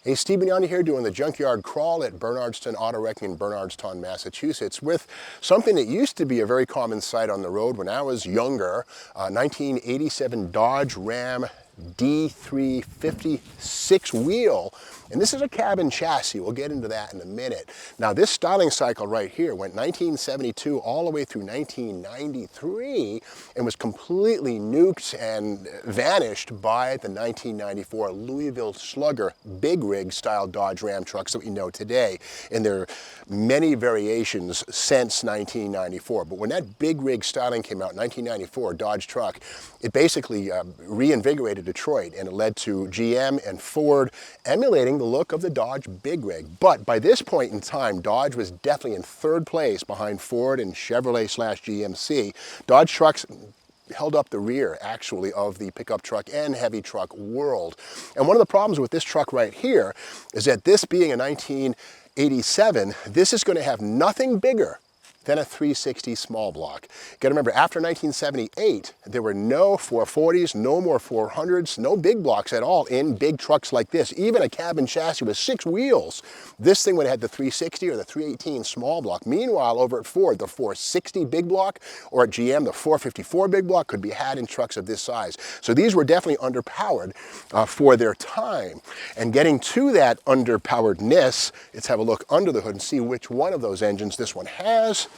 Hey, Steve Bignani here doing the Junkyard Crawl at Bernardston Auto Wrecking in Bernardston, Massachusetts with something that used to be a very common sight on the road when I was younger, 1987 Dodge Ram D350 6-wheel. And this is a cab and chassis. We'll get into that in a minute. Now this styling cycle right here went 1972 all the way through 1993 and was completely nuked and vanished by the 1994 Louisville Slugger big rig style Dodge Ram trucks that we know today. And there are many variations since 1994. But when that big rig styling came out in 1994, Dodge truck, it basically reinvigorated Detroit, and it led to GM and Ford emulating the look of the Dodge big rig. But by this point in time, Dodge was definitely in third place behind Ford and Chevrolet/GMC. Dodge trucks held up the rear, actually, of the pickup truck and heavy truck world. And one of the problems with this truck right here is that this being a 1987, this is going to have nothing bigger than a 360 small block. You gotta remember, after 1978, there were no 440s, no more 400s, no big blocks at all in big trucks like this. Even a cab and chassis with 6 wheels, this thing would have had the 360 or the 318 small block. Meanwhile, over at Ford, the 460 big block, or at GM, the 454 big block could be had in trucks of this size. So these were definitely underpowered for their time. And getting to that underpoweredness, let's have a look under the hood and see which one of those engines this one has.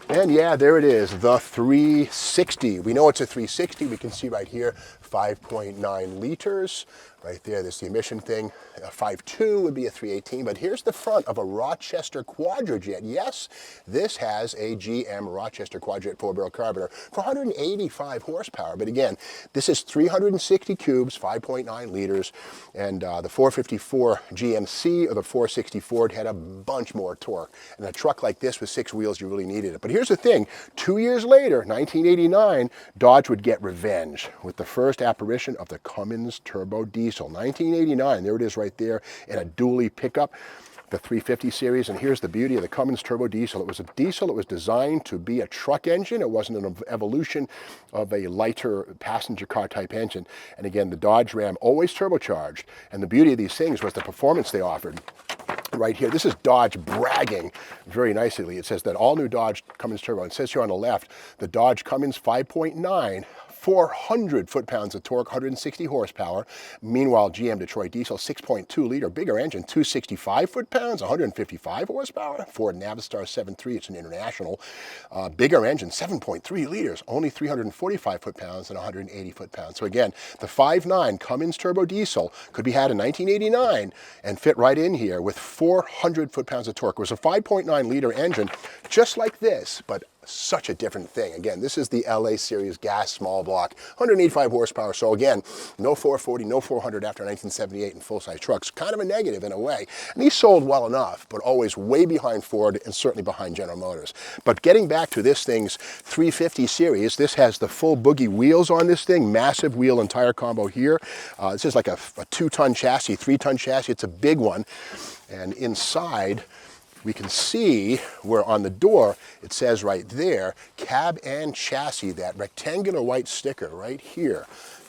And yeah, there it is, the 360. We know it's a 360. We can see right here, 5.9 liters. Right there, there's the emission thing. 5.2 would be a 318, but here's the front of a Rochester Quadrajet. Yes, this has a GM Rochester Quadrajet 4-barrel carburetor for 185 horsepower. But again, this is 360 cubes, 5.9 liters, and the 454 GMC or the 460 Ford had a bunch more torque. And a truck like this with 6 wheels, you really needed it. But here's the thing, 2 years later, 1989, Dodge would get revenge with the first apparition of the Cummins turbo diesel. 1989, there it is right there in a dually pickup, the 350 series. And here's the beauty of the Cummins turbo diesel. It was a diesel that was designed to be a truck engine. It wasn't an evolution of a lighter passenger car type engine. And again, the Dodge Ram always turbocharged. And the beauty of these things was the performance they offered. Right here, this is Dodge bragging very nicely. It says that all new Dodge Cummins turbo. It says here on the left, the Dodge Cummins 5.9, 400 foot-pounds of torque, 160 horsepower. Meanwhile, GM Detroit diesel, 6.2 liter, bigger engine, 265 foot-pounds, 155 horsepower. Ford Navistar 7.3, it's an international. Bigger engine, 7.3 liters, only 345 foot-pounds and 180 foot-pounds. So again, the 5.9 Cummins turbo diesel could be had in 1989 and fit right in here with 400 foot-pounds of torque. It was a 5.9 liter engine, just like this, but such a different thing. Again, this is the LA series gas small block, 185 horsepower. So again, no 440, no 400 after 1978 in full-size trucks. Kind of a negative in a way. And these sold well enough, but always way behind Ford and certainly behind General Motors. But getting back to this thing's 350 series, this has the full boogie wheels on this thing, massive wheel and tire combo here. This is like a 2-ton chassis, 3-ton chassis. It's a big one. And inside, we can see where on the door, it says right there, cab and chassis, that rectangular white sticker right here.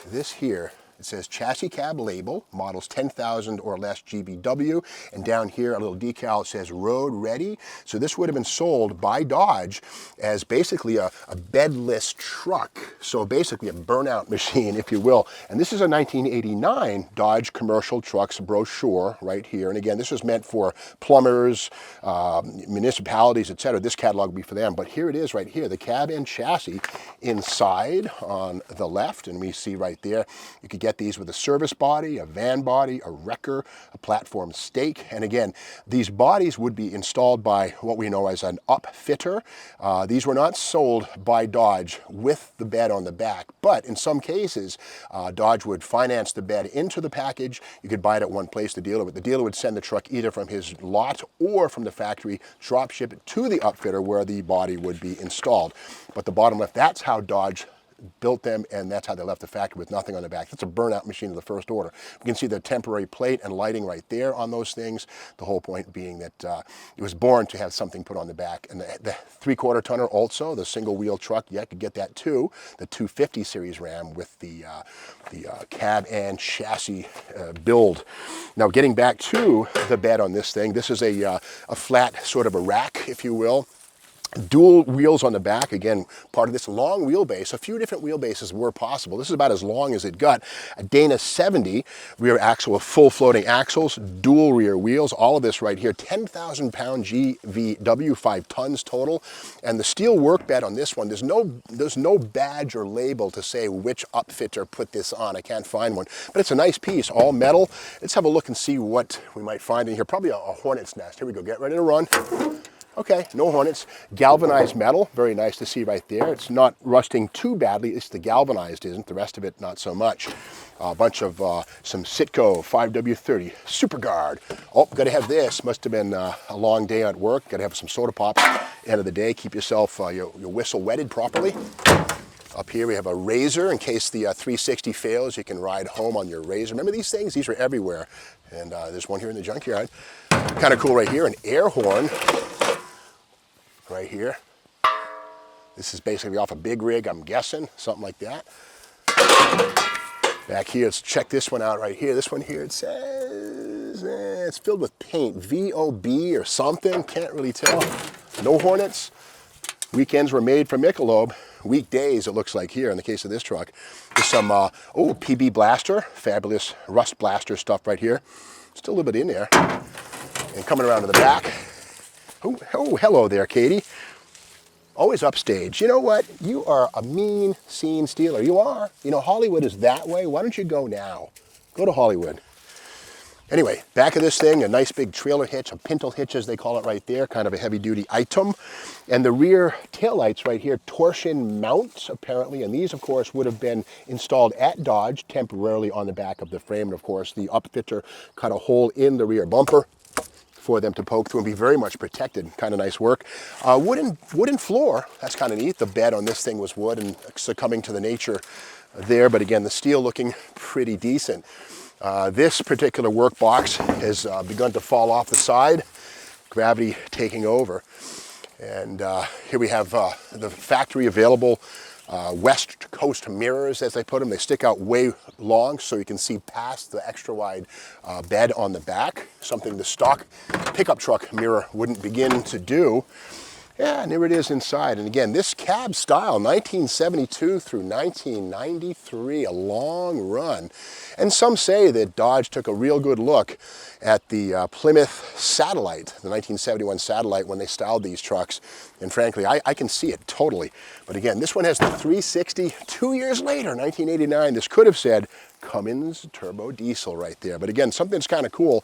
This here, it says chassis cab label, models 10,000 or less GBW, and down here a little decal says road ready. So this would have been sold by Dodge as basically a bedless truck. So basically a burnout machine, if you will. And this is a 1989 Dodge commercial trucks brochure right here. And again, this was meant for plumbers, municipalities, etc. This catalog would be for them. But here it is right here, the cab and chassis inside on the left. And we see right there, you could get these with a service body, a van body, a wrecker, a platform stake. And again, these bodies would be installed by what we know as an upfitter. These were not sold by Dodge with the bed on the back, but in some cases, Dodge would finance the bed into the package. You could buy it at one place, the dealer would send the truck either from his lot or from the factory, drop ship it to the upfitter where the body would be installed. But the bottom left, that's how Dodge built them, and that's how they left the factory with nothing on the back. That's a burnout machine of the first order. You can see the temporary plate and lighting right there on those things. The whole point being that it was born to have something put on the back. And the 3/4 tonner also, the single wheel truck, yeah, I could get that too. The 250 series Ram with the cab and chassis build. Now getting back to the bed on this thing, this is a flat sort of a rack, if you will. Dual wheels on the back, again, part of this long wheelbase. A few different wheelbases were possible. This is about as long as it got. A Dana 70 rear axle with full floating axles, dual rear wheels, all of this right here, 10,000 pound GVW, 5 tons total. And the steel work bed on this one, there's no badge or label to say which upfitter put this on. I can't find one, but it's a nice piece, all metal. Let's have a look and see what we might find in here. Probably a hornet's nest. Here we go, get ready to run. Okay, no hornets. Galvanized metal, very nice to see right there. It's not rusting too badly, it's the galvanized isn't, the rest of it not so much. A bunch of some Citgo 5W30 Super Guard. Oh, gotta have this, must have been a long day at work. Gotta have some soda pops. End of the day, keep yourself, your whistle wetted properly. Up here we have a razor in case the 360 fails, you can ride home on your razor. Remember these things? These were everywhere. And there's one here in the junkyard. Kind of cool right here, an air horn. Right here. This is basically off a big rig, I'm guessing, something like that. Back here, let's check this one out right here. This one here, it says, it's filled with paint, VOB or something, can't really tell. No hornets. Weekends were made for Michelob. Weekdays, it looks like here in the case of this truck. There's some, PB Blaster, fabulous rust blaster stuff right here. Still a little bit in there. And coming around to the back, oh, hello there, Katie. Always upstage. You know what? You are a mean scene stealer. You are. You know, Hollywood is that way. Why don't you go now? Go to Hollywood. Anyway, back of this thing, a nice big trailer hitch, a pintle hitch as they call it right there, kind of a heavy-duty item. And the rear taillights right here, torsion mounts apparently, and these of course would have been installed at Dodge temporarily on the back of the frame. And of course the upfitter cut a hole in the rear bumper for them to poke through and be very much protected. Kind of nice work. Wooden floor, that's kind of neat. The bed on this thing was wood and succumbing to the nature there, but again, the steel looking pretty decent. This particular workbox has begun to fall off the side, gravity taking over. And here we have the factory available West Coast mirrors, as they put them. They stick out way long so you can see past the extra wide bed on the back, something the stock pickup truck mirror wouldn't begin to do. Yeah, and there it is inside. And again, this cab style, 1972 through 1993, a long run. And some say that Dodge took a real good look at the Plymouth Satellite, the 1971 Satellite, when they styled these trucks. And frankly, I can see it totally. But again, this one has the 360. 2 years later, 1989, this could have said Cummins turbo diesel right there. But again, something that's kind of cool,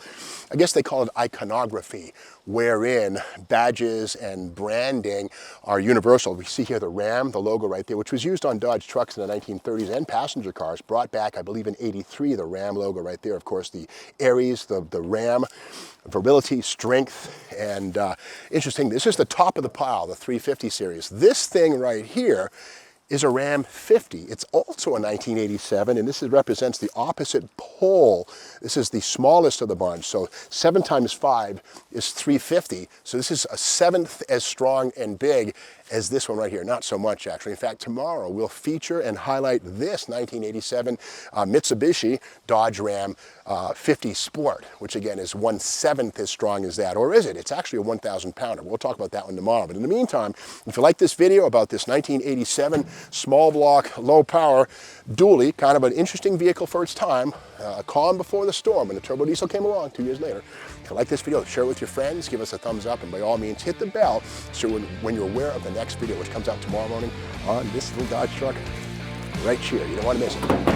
I guess they call it iconography, wherein badges and branding are universal. We see here the Ram, the logo right there, which was used on Dodge trucks in the 1930s and passenger cars, brought back, I believe, in '83, the Ram logo right there. Of course, the Aries, the Ram, virility, strength, and interesting, this is the top of the pile, the 350 series. This thing right here is a Ram 50. It's also a 1987, and this represents the opposite pole. This is the smallest of the bunch, so 7 times 5 is 350. So this is a 7th as strong and big as this one right here. Not so much, actually. In fact, tomorrow we'll feature and highlight this 1987 Mitsubishi Dodge Ram 50 Sport, which again is 1/7 as strong as that. Or is it? It's actually a 1,000 pounder. We'll talk about that one tomorrow. But in the meantime, if you like this video about this 1987 small block, low power dually, kind of an interesting vehicle for its time, calm before the storm when the turbo diesel came along 2 years later. If you like this video, share it with your friends, give us a thumbs up, and by all means hit the bell so when you're aware of the next video, which comes out tomorrow morning on this little Dodge truck right here. You don't want to miss it.